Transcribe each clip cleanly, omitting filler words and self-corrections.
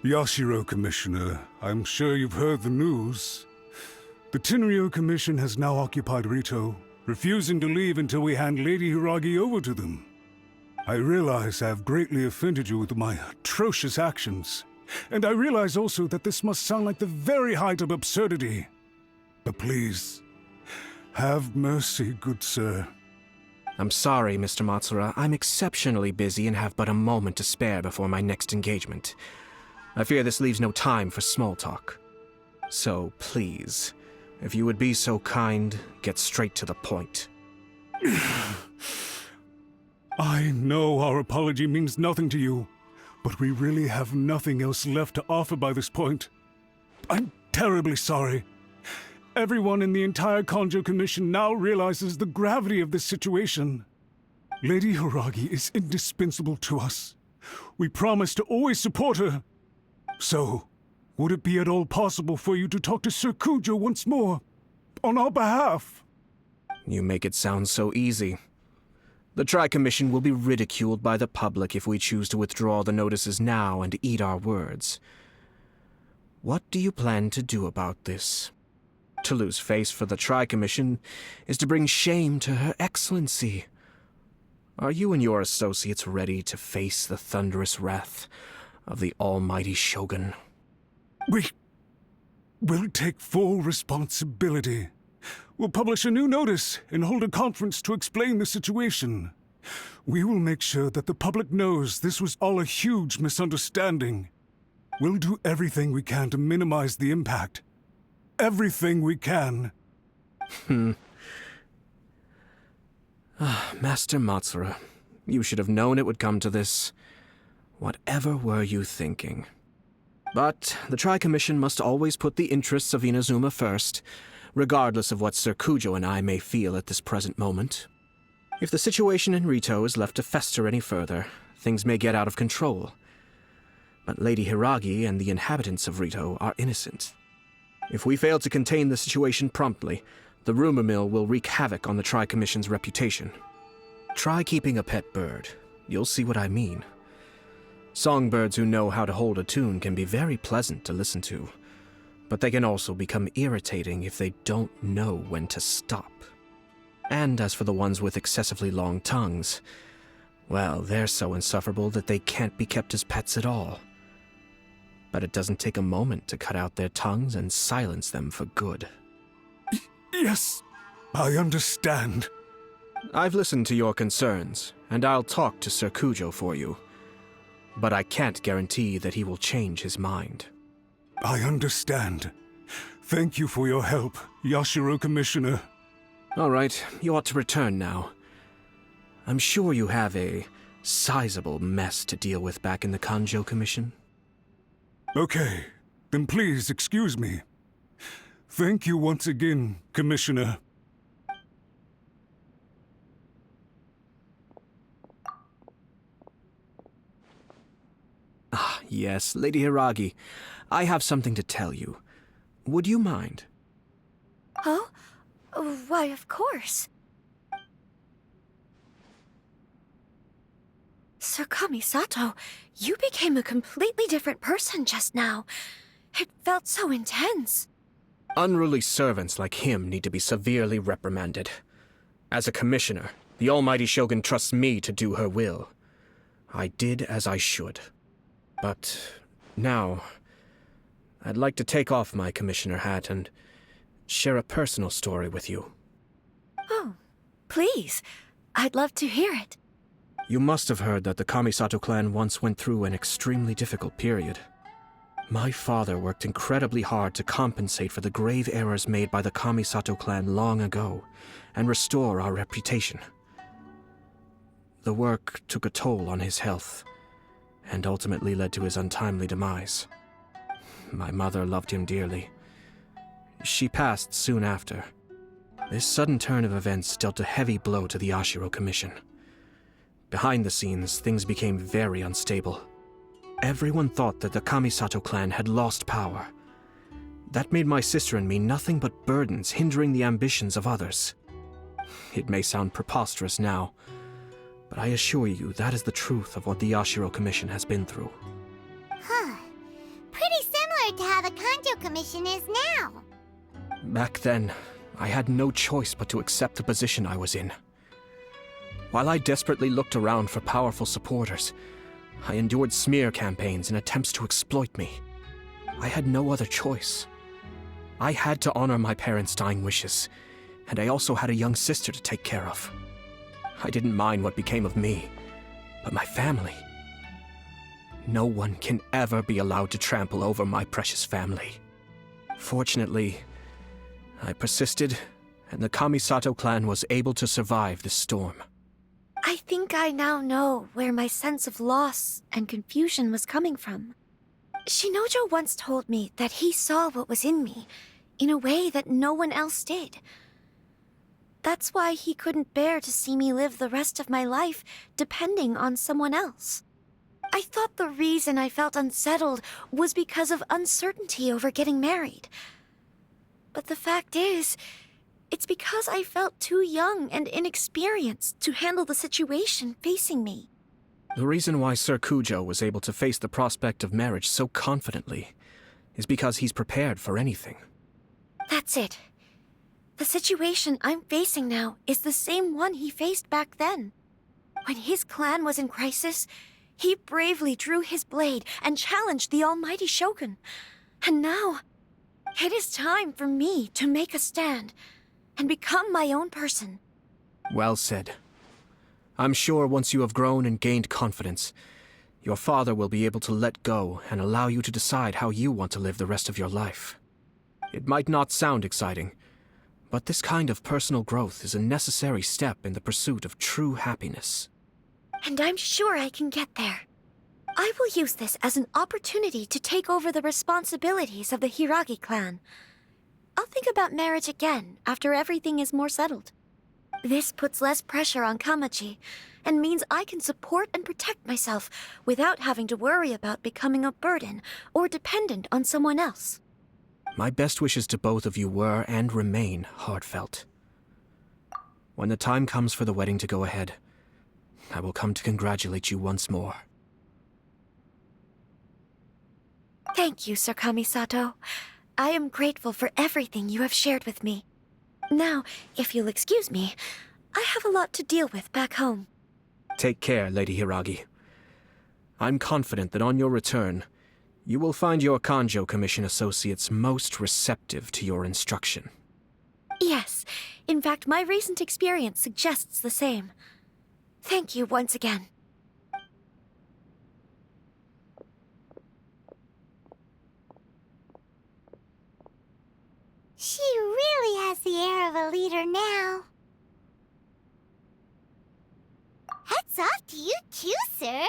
Yashiro, Commissioner, I'm sure you've heard the news. The Tenryo Commission has now occupied Rito, refusing to leave until we hand Lady Hiragi over to them. I realize I have greatly offended you with my atrocious actions, and I realize also that this must sound like the very height of absurdity. But please, have mercy, good sir. I'm sorry, Mr. Matsura. I'm exceptionally busy and have but a moment to spare before my next engagement. I fear this leaves no time for small talk. So, please, if you would be so kind, get straight to the point. I know our apology means nothing to you, but we really have nothing else left to offer by this point. I'm terribly sorry. Everyone in the entire Kanjo Commission now realizes the gravity of this situation. Lady Hiragi is indispensable to us. We promise to always support her. So, would it be at all possible for you to talk to Sir Kujo once more, on our behalf? You make it sound so easy. The Tri-Commission will be ridiculed by the public if we choose to withdraw the notices now and eat our words. What do you plan to do about this? To lose face for the Tri-Commission is to bring shame to Her Excellency. Are you and your associates ready to face the thunderous wrath of the almighty Shogun? We'll take full responsibility. We'll publish a new notice and hold a conference to explain the situation. We will make sure that the public knows this was all a huge misunderstanding. We'll do everything we can to minimize the impact. Everything we can. Master Matsura, you should have known it would come to this. Whatever were you thinking? But the Tri-Commission must always put the interests of Inazuma first, regardless of what Sir Kujo and I may feel at this present moment. If the situation in Rito is left to fester any further, things may get out of control. But Lady Hiragi and the inhabitants of Rito are innocent. If we fail to contain the situation promptly, the rumor mill will wreak havoc on the Tri-Commission's reputation. Try keeping a pet bird. You'll see what I mean. Songbirds who know how to hold a tune can be very pleasant to listen to, but they can also become irritating if they don't know when to stop. And as for the ones with excessively long tongues, well, they're so insufferable that they can't be kept as pets at all. But it doesn't take a moment to cut out their tongues and silence them for good. Yes, I understand. I've listened to your concerns, and I'll talk to Sir Kujo for you. But I can't guarantee that he will change his mind. I understand. Thank you for your help, Yashiro Commissioner. All right, you ought to return now. I'm sure you have a sizable mess to deal with back in the Kanjo Commission. Okay, then please excuse me. Thank you once again, Commissioner. Ah, yes, Lady Hiragi. I have something to tell you. Would you mind? Oh? Why, of course. Sir Kamisato, you became a completely different person just now. It felt so intense. Unruly servants like him need to be severely reprimanded. As a commissioner, the almighty Shogun trusts me to do her will. I did as I should. But now, I'd like to take off my commissioner hat and share a personal story with you. Oh, please. I'd love to hear it. You must have heard that the Kamisato clan once went through an extremely difficult period. My father worked incredibly hard to compensate for the grave errors made by the Kamisato clan long ago and restore our reputation. The work took a toll on his health and ultimately led to his untimely demise. My mother loved him dearly. She passed soon after. This sudden turn of events dealt a heavy blow to the Yashiro Commission. Behind the scenes, things became very unstable. Everyone thought that the Kamisato clan had lost power. That made my sister and me nothing but burdens hindering the ambitions of others. It may sound preposterous now, but I assure you that is the truth of what the Yashiro Commission has been through. Huh. similar to how the Kanjo Commission is now. Back then, I had no choice but to accept the position I was in. While I desperately looked around for powerful supporters, I endured smear campaigns and attempts to exploit me. I had no other choice. I had to honor my parents' dying wishes, and I also had a young sister to take care of. I didn't mind what became of me, but my family. No one can ever be allowed to trample over my precious family. Fortunately, I persisted, and the Kamisato clan was able to survive the storm. I think I now know where my sense of loss and confusion was coming from. Shinojo once told me that he saw what was in me in a way that no one else did. That's why he couldn't bear to see me live the rest of my life depending on someone else. I thought the reason I felt unsettled was because of uncertainty over getting married. But the fact is, it's because I felt too young and inexperienced to handle the situation facing me. The reason why Sir Kujo was able to face the prospect of marriage so confidently is because he's prepared for anything. That's it. The situation I'm facing now is the same one he faced back then. When his clan was in crisis, he bravely drew his blade and challenged the almighty Shogun. And now, it is time for me to make a stand and become my own person. Well said. I'm sure once you have grown and gained confidence, your father will be able to let go and allow you to decide how you want to live the rest of your life. It might not sound exciting, but this kind of personal growth is a necessary step in the pursuit of true happiness. And I'm sure I can get there. I will use this as an opportunity to take over the responsibilities of the Hiragi clan. I'll think about marriage again after everything is more settled. This puts less pressure on Kamachi, and means I can support and protect myself without having to worry about becoming a burden or dependent on someone else. My best wishes to both of you were and remain heartfelt. When the time comes for the wedding to go ahead, I will come to congratulate you once more. Thank you, Sir Kamisato. I am grateful for everything you have shared with me. Now, if you'll excuse me, I have a lot to deal with back home. Take care, Lady Hiragi. I'm confident that on your return, you will find your Kanjo Commission associates most receptive to your instruction. Yes, in fact, my recent experience suggests the same. Thank you once again. She really has the air of a leader now. Hats off to you too, sir.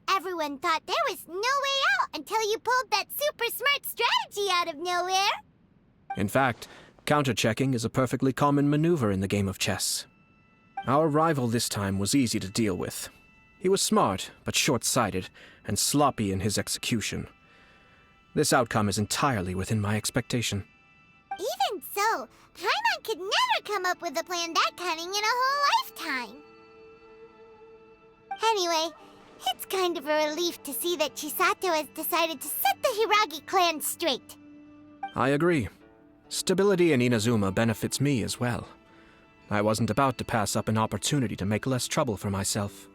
Everyone thought there was no way out until you pulled that super smart strategy out of nowhere. In fact, counter-checking is a perfectly common maneuver in the game of chess. Our rival this time was easy to deal with. He was smart, but short-sighted, and sloppy in his execution. This outcome is entirely within my expectation. Even so, Paimon could never come up with a plan that cunning in a whole lifetime. Anyway, it's kind of a relief to see that Chisato has decided to set the Hiragi clan straight. I agree. Stability in Inazuma benefits me as well. I wasn't about to pass up an opportunity to make less trouble for myself.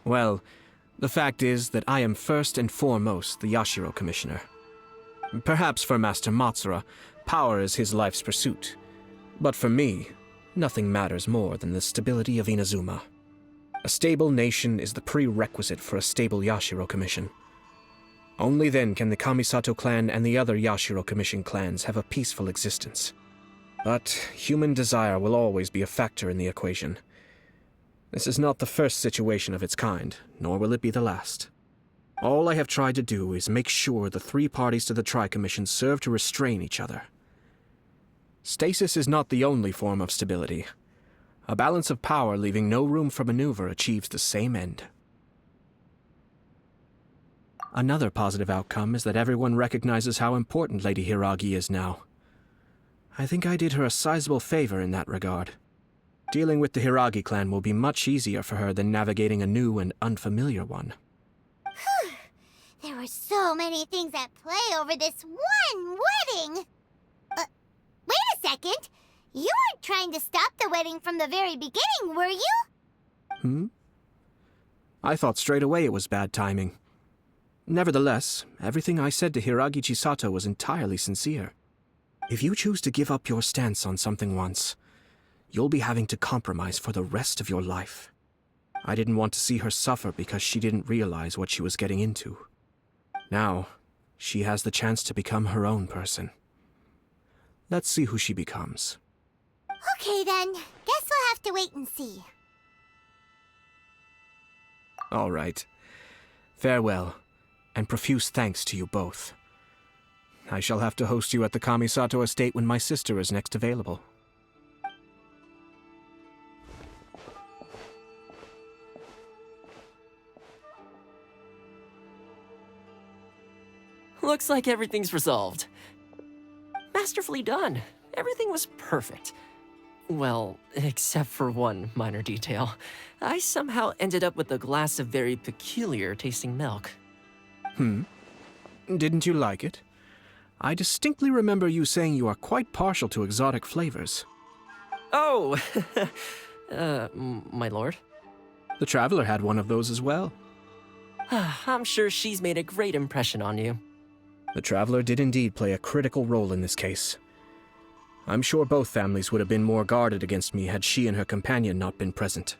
Well, the fact is that I am first and foremost the Yashiro Commissioner. Perhaps for Master Matsura, power is his life's pursuit. But for me, nothing matters more than the stability of Inazuma. A stable nation is the prerequisite for a stable Yashiro Commission. Only then can the Kamisato clan and the other Yashiro Commission clans have a peaceful existence. But human desire will always be a factor in the equation. This is not the first situation of its kind, nor will it be the last. All I have tried to do is make sure the three parties to the Tri-Commission serve to restrain each other. Stasis is not the only form of stability. A balance of power leaving no room for maneuver achieves the same end. Another positive outcome is that everyone recognizes how important Lady Hiragi is now. I think I did her a sizable favor in that regard. Dealing with the Hiragi clan will be much easier for her than navigating a new and unfamiliar one. There were so many things at play over this one wedding. Wait a second. You weren't trying to stop the wedding from the very beginning, were you? I thought straight away it was bad timing. Nevertheless, everything I said to Hiragi Chisato was entirely sincere. If you choose to give up your stance on something once, you'll be having to compromise for the rest of your life. I didn't want to see her suffer because she didn't realize what she was getting into. Now, she has the chance to become her own person. Let's see who she becomes. Okay then. Guess we'll have to wait and see. All right. Farewell, and profuse thanks to you both. I shall have to host you at the Kamisato estate when my sister is next available. Looks like everything's resolved. Masterfully done. Everything was perfect. Well, except for one minor detail. I somehow ended up with a glass of very peculiar tasting milk. Didn't you like it? I distinctly remember you saying you are quite partial to exotic flavors. Oh! My lord? The Traveler had one of those as well. I'm sure she's made a great impression on you. The Traveler did indeed play a critical role in this case. I'm sure both families would have been more guarded against me had she and her companion not been present.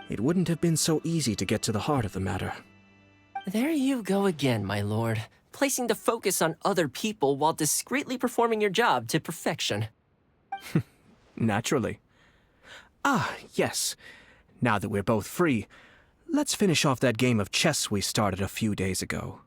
It wouldn't have been so easy to get to the heart of the matter. There you go again, my lord. Placing the focus on other people while discreetly performing your job to perfection. Naturally. Ah, yes. Now that we're both free, let's finish off that game of chess we started a few days ago.